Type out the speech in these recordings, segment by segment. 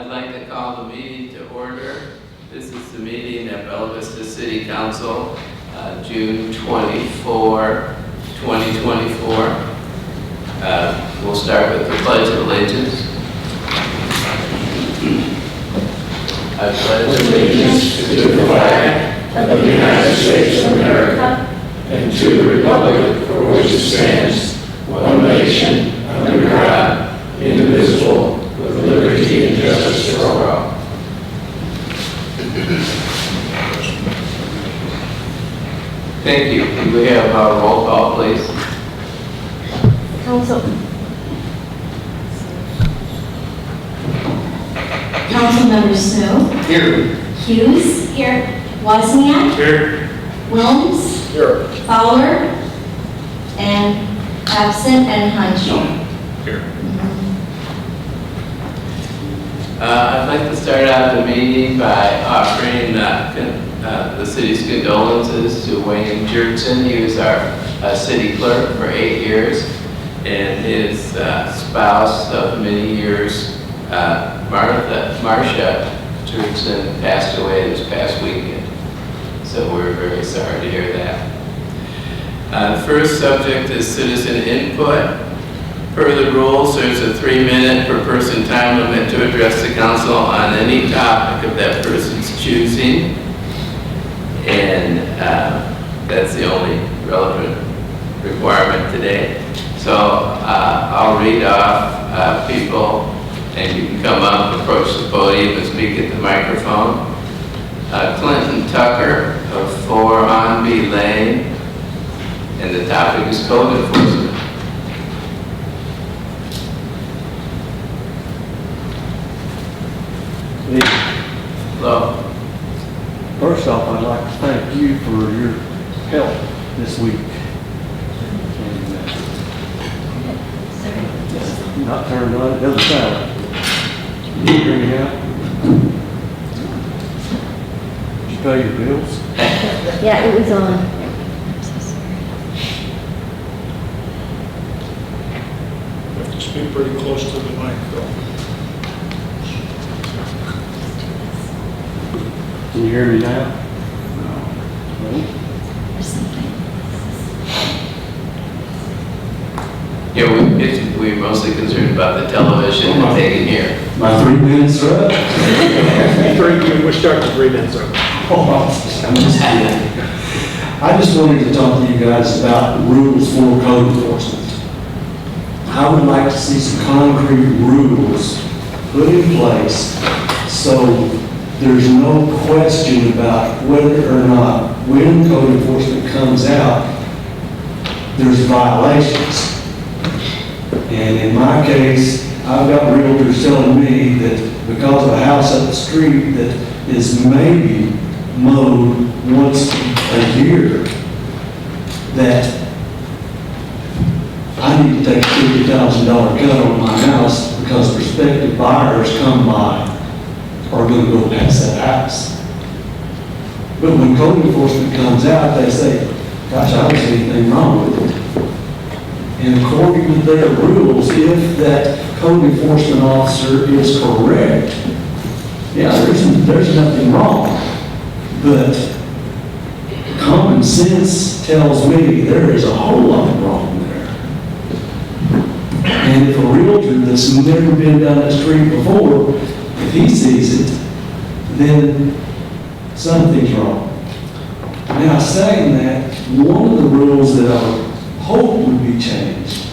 I'd like to call the meeting to order. This is the meeting at Bella Vista City Council, June 24, 2024. We'll start with the Pledge of Allegiance. I pledge allegiance to the flag of the United States of America and to the republic for which it stands, one nation, under God, indivisible, with liberty and justice for all. Thank you. Can we have a roll call, please? Councilmember Snow. Here. Hughes. Here. Wozniak. Here. Wilms. Here. Fowler. And absent and Hanschel. Here. I'd like to start out the meeting by offering the city's condolences to Wayne Jertson. He was our city clerk for 8 years, and his spouse of many years, Marcia Jertson, passed away this past weekend. So we're very sorry to hear that. The first subject is citizen input. Per the rules, there's a 3-minute per person time limit to address the council on any topic of that person's choosing. And that's the only relevant requirement today. So I'll read off people, and you can come up, approach the podium, and speak at the microphone. Clinton Tucker of 4 Onby Lane, and the topic is code enforcement. Hello. First off, I'd like to thank you for your help this week. And, not turned on, it doesn't sound. Can you hear me out? Did you pay your bills? Yeah, it was on. You have to speak pretty close to the mic, though. Can you hear me now? No. Yeah, we're mostly concerned about the television and taking here. My 3 minutes are up. We're starting 3 minutes over. I'm just kidding. I just wanted to talk to you guys about rules for code enforcement. I would like to see some concrete rules put in place so there's no question about whether or not when code enforcement comes out, there's violations. And in my case, I've got realtors telling me that because of a house up the street that is maybe mowed once a year, that I need to take a $50,000 cut on my house because prospective buyers come by are going to go past that house. But when code enforcement comes out, they say, gosh, I don't see anything wrong with it. And according to their rules, if that code enforcement officer is correct, yeah, there's nothing wrong. But common sense tells me there is a whole lot wrong there. And if a realtor that's never been down that street before, if he sees it, then something's wrong. Now, saying that, one of the rules that I hope would be changed,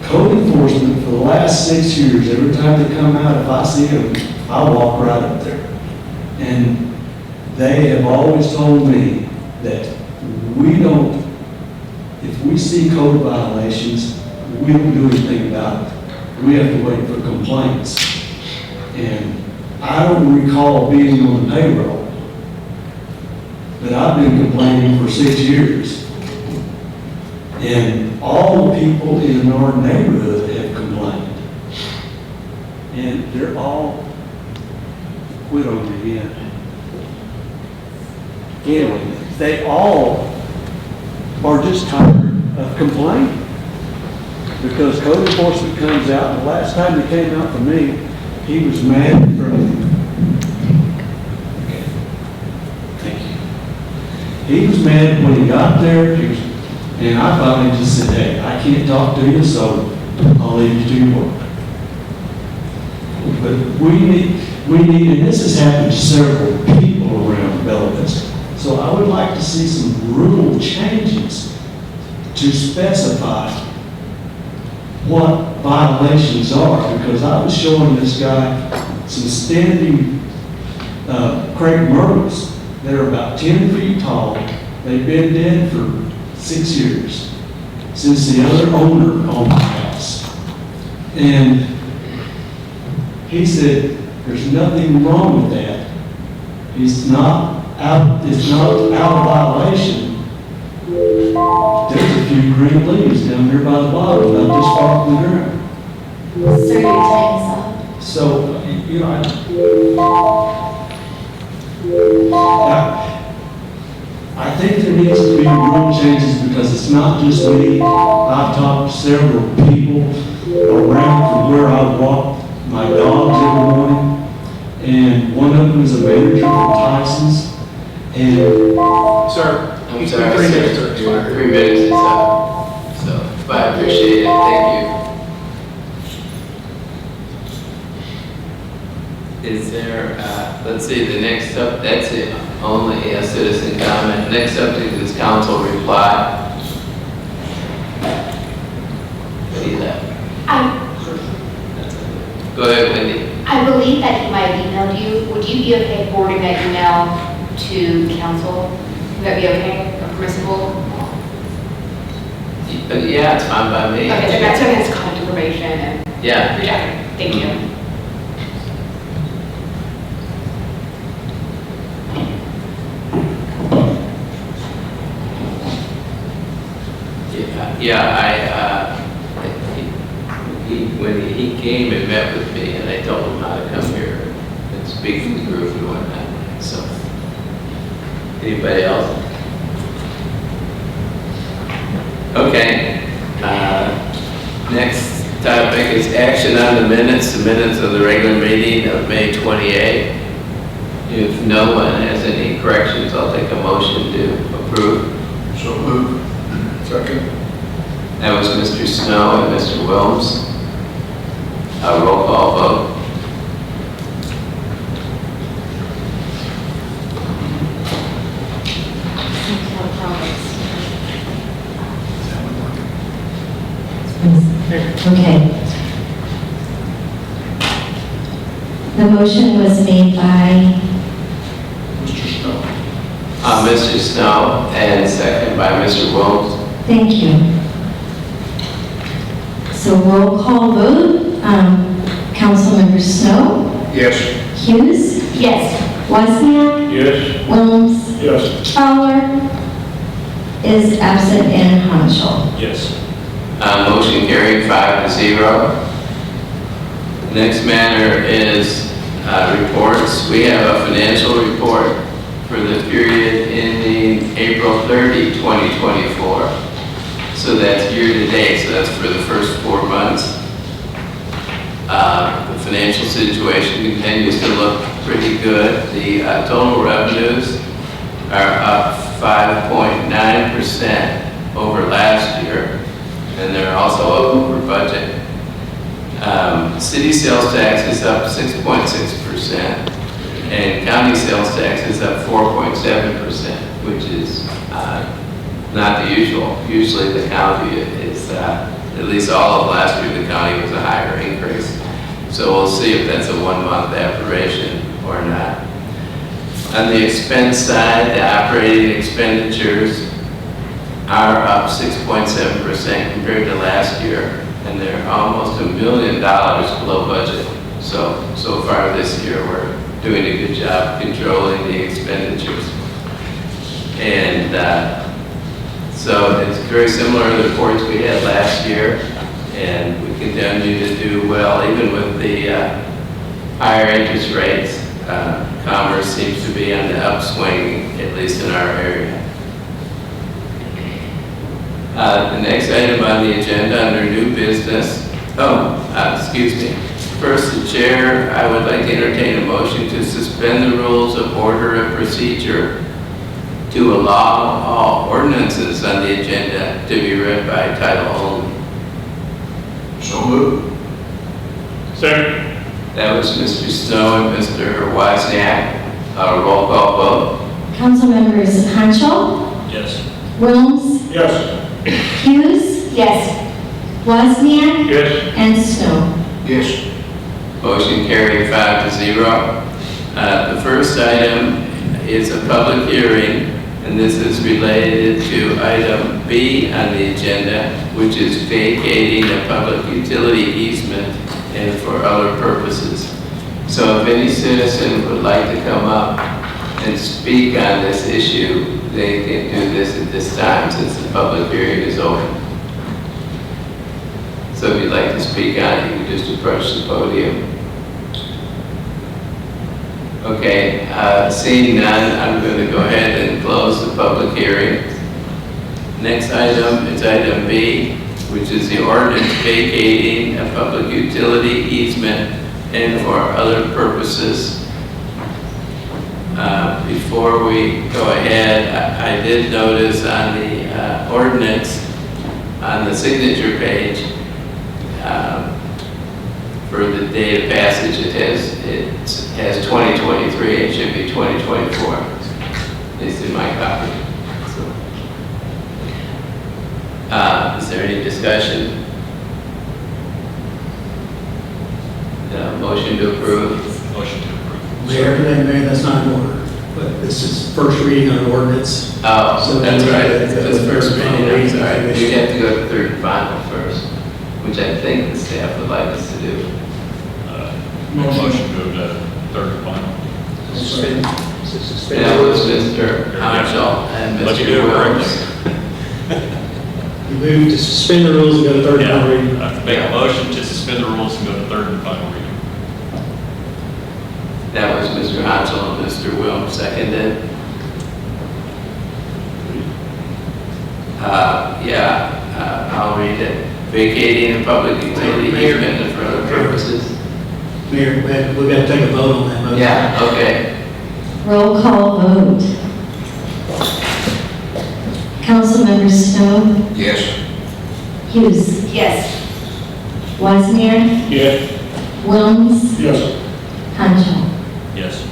code enforcement for the last 6 years, every time they come out, if I see them, I walk right up there. And they have always told me that if we see code violations, we don't do anything about it. We have to wait for complaints. And I don't recall being on the payroll, but I've been complaining for 6 years. And all the people in our neighborhood have complained. And they're all quit on me again. Anyway, they all are just tired of complaining because code enforcement comes out. The last time they came out for me, He was mad from. Okay. Thank you. He was mad when he got there, and I finally just said, hey, I can't talk to you, so I'll leave you to your work. But we need, and this has happened to several people around Bella Vista. So I would like to see some rule changes to specify what violations are, because I was showing this guy some standing crepe myrtles. They're about 10 feet tall. They've been dead for 6 years, since the other owner owned the house. And he said, there's nothing wrong with that. It's not out of violation. There's a few green leaves down here by the bottom, about this far from the ground. Sir, your time is up. So, you know, I think there needs to be rule changes, because it's not just me. I've talked to several people around from where I walk my dogs every morning, and one of them is a manager from Tyson's, and Sir, I'm he's sorry, got 3 sir. minutes to expire. 3 minutes is up. So, but I appreciate it. Thank you. Is there, let's see, the next up, that's it, only a citizen comment. Next subject is council reply. See that? Go ahead, Wendy. I believe that he might have emailed you. Would you be okay forwarding that email to council? Would that be okay or permissible? But yeah, it's fine by me. Okay, so that's his contact information and Yeah. yeah, thank you. Yeah, when he came and met with me, and I told him how to come here and speak to the group and whatnot, so. Anybody else? Okay. Next topic is action on the minutes of the regular meeting of May 28th. If no one has any corrections, I'll take a motion to approve. So moved. Second. That was Mr. Snow and Mr. Wilms. A roll call vote. Okay. The motion was made by, Mr. Snow. Mr. Snow, and second by Mr. Wilms. thank you. So roll call vote, Councilmember Snow, Yes. Hughes, Yes. Wozniak, Yes. Wilms, Yes. Fowler is absent, and Hanschel. Yes. Motion carried 5-0. Next matter is reports. We have a financial report for the period ending April 30, 2024. So that's year-to-date, so that's for the first 4 months. The financial situation continues to look pretty good. The total revenues are up 5.9% over last year, and they're also up over budget. City sales tax is up 6.6%, and county sales tax is up 4.7%, which is not the usual. Usually the county is, at least all of last year, the county was a higher increase. So we'll see if that's a 1-month aberration or not. On the expense side, the operating expenditures are up 6.7% compared to last year, and they're almost $1 million below budget. So far this year, we're doing a good job controlling the expenditures. And so it's very similar to the reports we had last year, and we continue to do well, even with the higher interest rates. Commerce seems to be on the upswing, at least in our area. The next item on the agenda under new business, excuse me. First, the chair, I would like to entertain a motion to suspend the rules of order and procedure to allow all ordinances on the agenda to be read by title only. So moved. Second. That was Mr. Snow and Mr. Wozniak. Roll call vote. Council members Hanschel, Yes. Wilms, Yes. Hughes, Yes. Wozniak, Yes. and Snow. Yes. Motion carried 5-0. The first item is a public hearing, and this is related to item B on the agenda, which is vacating a public utility easement and for other purposes. So if any citizen would like to come up and speak on this issue, they can do this at this time since the public hearing is open. So if you'd like to speak on it, you can just approach the podium. Okay, seeing none, I'm going to go ahead and close the public hearing. Next item is item B, which is the ordinance vacating a public utility easement and for other purposes. Before we go ahead, I did notice on the ordinance, on the signature page, for the date of passage, it has 2023, it should be 2024, at least in my copy. So, is there any discussion? Motion to approve? Motion to approve. Mayor, that's not in order, but this is first reading on ordinance. Oh, So that's we right, have to go it's to first third reading, final I'm reading. sorry. We have to go to third and final first, which I think the staff would like us to do. Motion to go to third and final. Suspend. That was Mr. Hanschel and Let you Mr. do it Williams. You move to suspend the rules and go to third and final reading. Yeah, make a motion to suspend the rules and go to third and final reading. That was Mr. Hanschel and Mr. Williams, seconded. I'll read it. Vacating a public utility Mayor. easement and for other purposes. Mayor, we've got to take a vote on that motion. Yeah, okay. Roll call vote. Council members Snow, Yes. Hughes, Yes. Wozniak, Yes. Wilms, Yes. Hanschel. Yes.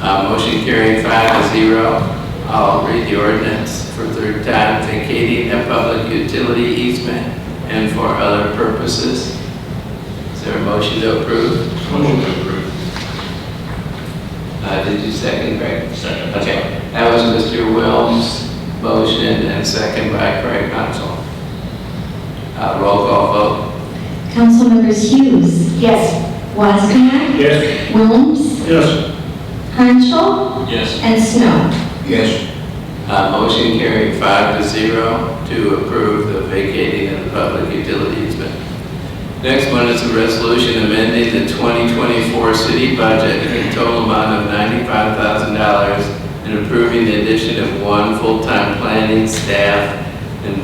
Motion carried 5-0. I'll read the ordinance for third time, vacating a public utility easement and for other purposes. Is there a motion to approve? Motion to approve. Did you second, Craig? Second. Okay, that was Mr. Wilms' motion and second by Craig Hanschel. Roll call vote. Council members Hughes, Yes. Wozniak, Yes. Wilms, Yes. Hanschel, Yes. and Snow. Yes. Motion carried 5-0 to approve the vacating of the public utility easement. Next one is a resolution amending the 2024 city budget in a total amount of $95,000 and approving the addition of one full-time planning staff and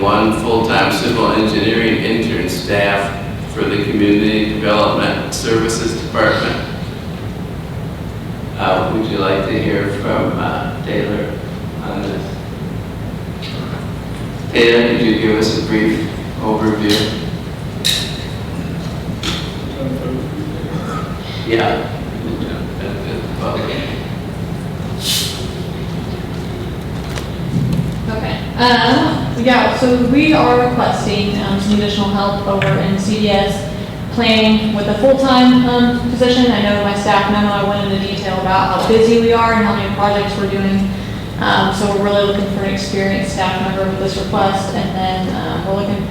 one full-time civil engineering intern staff for the Community Development Services Department. Would you like to hear from Taylor on this? Taylor, could you give us a brief overview? Yeah. Okay. Yeah, so we are requesting some additional help over in CDS planning with a full-time position. I know my staff memo, I went into detail about how busy we are and how many projects we're doing. So we're really looking for an experienced staff member with this request. And then we're looking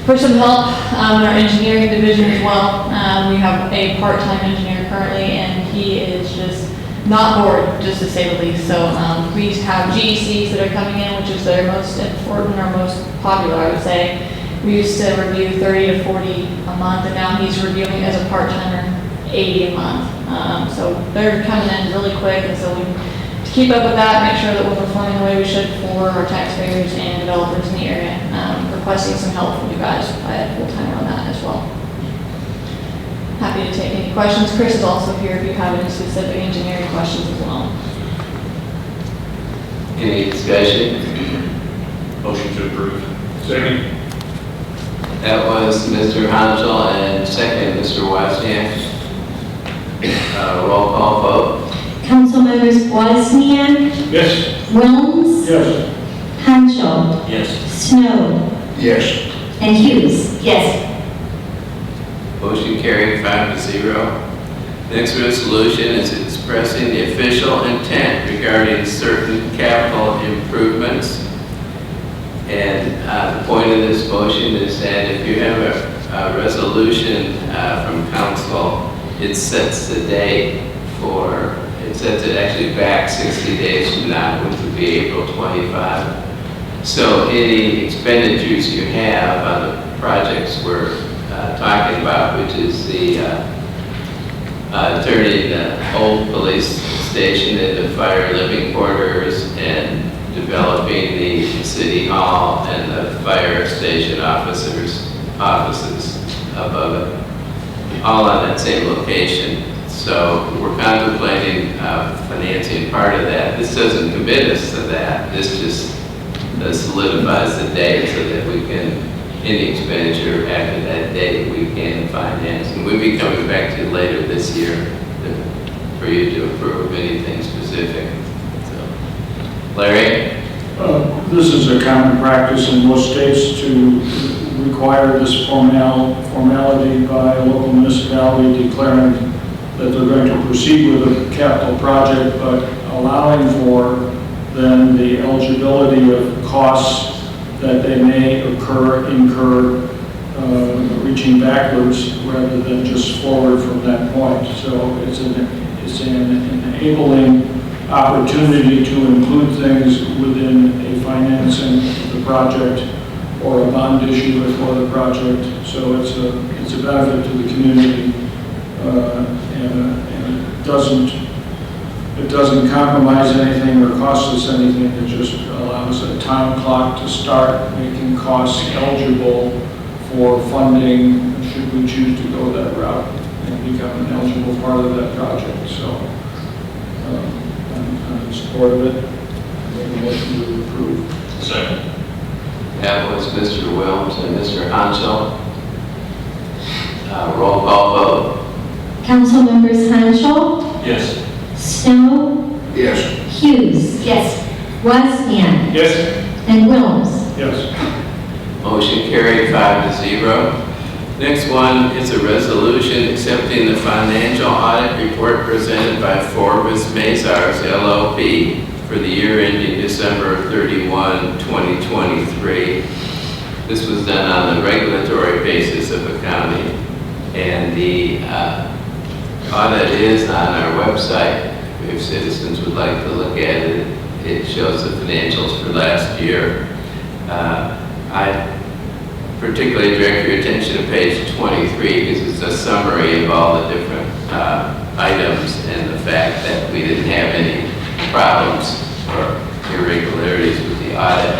for some help in our engineering division as well. We have a part-time engineer currently, and he is just not bored, just to say the least. So we have GECs that are coming in, which is their most important or most popular, I would say. We used to review 30 to 40 a month, and now he's reviewing as a part-timer 80 a month. So they're coming in really quick, and so we, to keep up with that, make sure that we're performing the way we should for our taxpayers and developers in the area. Requesting some help from you guys. I had full-timer on that as well. happy to take any questions. Chris is also here if you have any specific engineering questions as well. Any discussion? Motion to approve. Second. That was Mr. Hansel and second, Mr. Wozniak. Roll call vote. Councilmembers Wozniak, Yes. Wilms, Yes. Hanschel, Yes. Snow, Yes. and Hughes. Yes. Motion carried 5-0. Next resolution is expressing the official intent regarding certain capital improvements. And the point of this motion is that if you have a resolution from council, it sets the date for, it sets it actually back 60 days from now, which would be April 25. So any expenditures you have on the projects we're talking about, which is the turning the old police station into fire living quarters and developing the city hall and the fire station offices above it, all on that same location. So we're contemplating financing part of that. This doesn't commit us to that. This just solidifies the date so that we can, any expenditure after that date, we can finance. And we'll be coming back to you later this year for you to approve anything specific. So, Larry? This is a common practice in most states to require this formality by a local municipality declaring that they're going to proceed with a capital project, but allowing for then the eligibility of costs that they may incur, reaching backwards rather than just forward from that point. So it's an enabling opportunity to include things within a financing of the project or a bond issue for the project. So it's a benefit to the community, and it doesn't compromise anything or cost us anything. It just allows a time clock to start making costs eligible for funding should we choose to go that route and become an eligible part of that project. So I'm in support of it. I make a motion to approve. Second. That was Mr. Wilms and Mr. Hansel. Roll call vote. Councilmembers Hanschel, Yes. Snow, Yes. Hughes, Yes. Wozniak, Yes. and Wilms. Yes. Motion carried 5-0. Next one is a resolution accepting the financial audit report presented by Forbes Mazars LLP for the year ending December 31, 2023. This was done on the regulatory basis of accounting, and the audit is on our website. If citizens would like to look at it, it shows the financials for last year. I particularly direct your attention to page 23 because it's a summary of all the different items and the fact that we didn't have any problems or irregularities with the audit.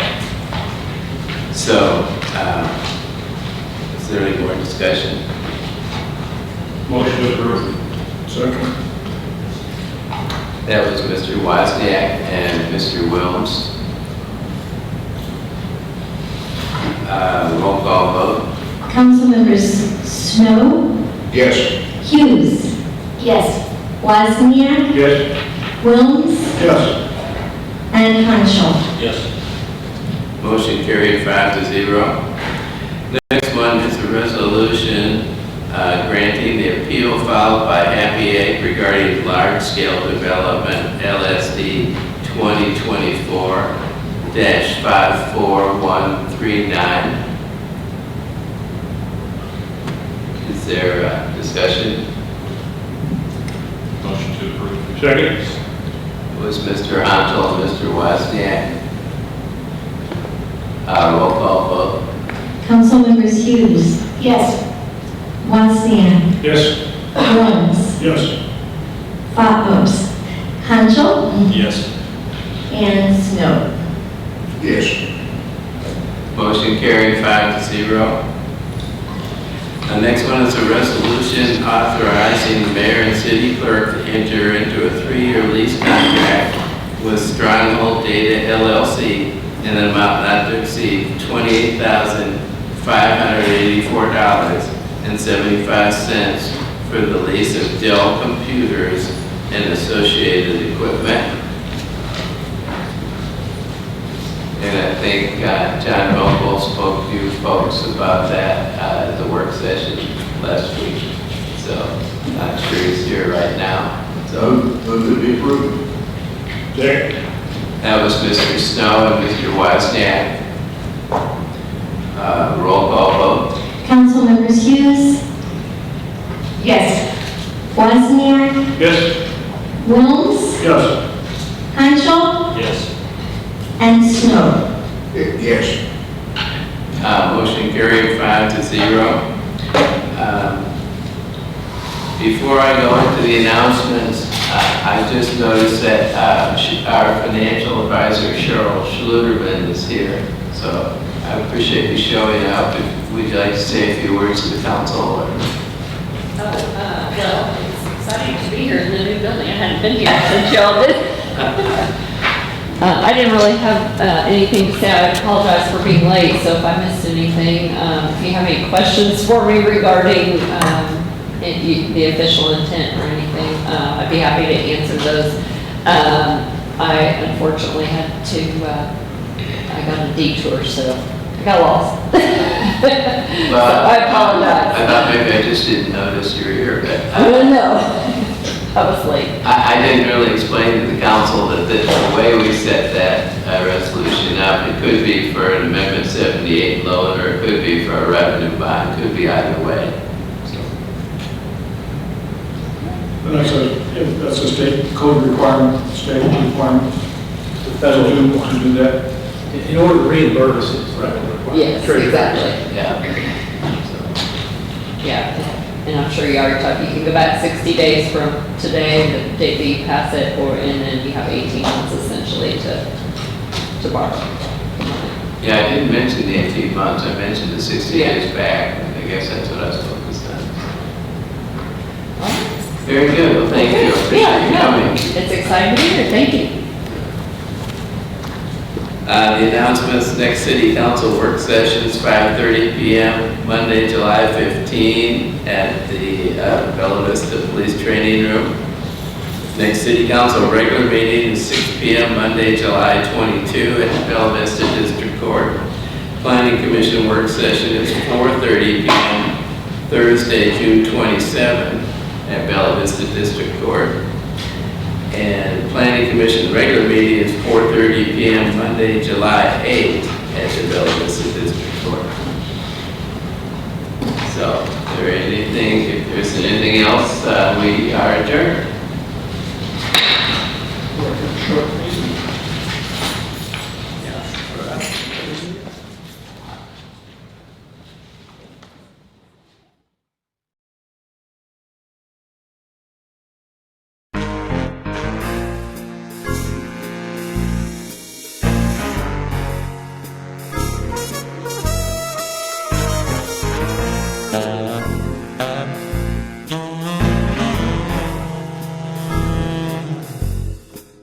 So, is there any more discussion? Motion to approve. Second. That was Mr. Wozniak and Mr. Wilms. Roll call vote. Councilmembers Snow, Yes. Hughes, Yes. Wozniak, Yes. Wilms, Yes. and Hanschel. Yes. Motion carried 5-0. Next one is a resolution granting the appeal filed by Happy Egg regarding large-scale development LSD 2024-54139. Is there a discussion? Motion to approve. Second. Was Mr. Hansel and Mr. Wozniak? Roll call vote. Councilmembers Hughes, Yes. Wozniak, Yes. Wilms, Yes. Hanschel, Yes. and Snow. Yes. Motion carried 5-0. The next one is a resolution authorizing the mayor and city clerk to enter into a 3-year lease contract with Stronghold Data LLC in an amount not to exceed $28,584.75 for the lease of Dell computers and associated equipment. And I think John Vogel spoke to you folks about that at the work session last week. So I'm sure he's here right now. So Move to be approved. that was Mr. Snow and Mr. Wozniak. Roll call vote. Councilmembers Hughes, Yes. Wozniak, Yes? Wilms, Yes. Hanschel, Yes. and Snow. Yes. Motion carried 5-0. Before I go into the announcements, I just noticed that our financial advisor, Cheryl Schluterman, is here. So I appreciate you showing up. If would you like to say a few words to the council? Well, it's exciting to be here in the new building. I hadn't been here since y'all did. I didn't really have anything to say. I apologize for being late, so if I missed anything, if you have any questions for me regarding the official intent or anything, I'd be happy to answer those. I unfortunately had to, I got a detour, so I got lost. So I apologize. I thought maybe I just didn't notice you were here, but No, I was late. I didn't really explain to the council that the way we set that resolution up, it could be for an Amendment 78 loan, or it could be for a revenue bond, it could be either way. So, That's a state code requirement, state requirement. Federal To do that. In order to reimburse it. Yes, exactly. yeah. Yeah, and I'm sure you already talked, you can go back 60 days from today, the date that you pass it, and then you have 18 months essentially to borrow. Yeah, I didn't mention the 18 months, I mentioned the 60 Yeah. days back. I guess that's what I was focused on. All right. Very good, well, thank you, I appreciate Yeah, you no, coming. it's exciting to be here, thank you. The announcements, next city council work sessions, 5:30 p.m., Monday, July 15, at the Bella Vista Police Training Room. Next city council regular meeting is 6 p.m., Monday, July 22, at the Bella Vista District Court. Planning Commission work session is 4:30 p.m., Thursday, June 27, at Bella Vista District Court. And Planning Commission regular meeting is 4:30 p.m. Monday, July 8th at the Bella Vista District Court. So, if there's anything else, we are adjourned.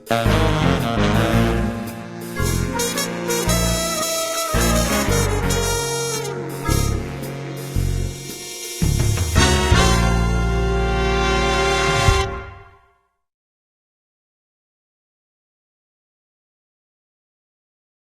Thank you.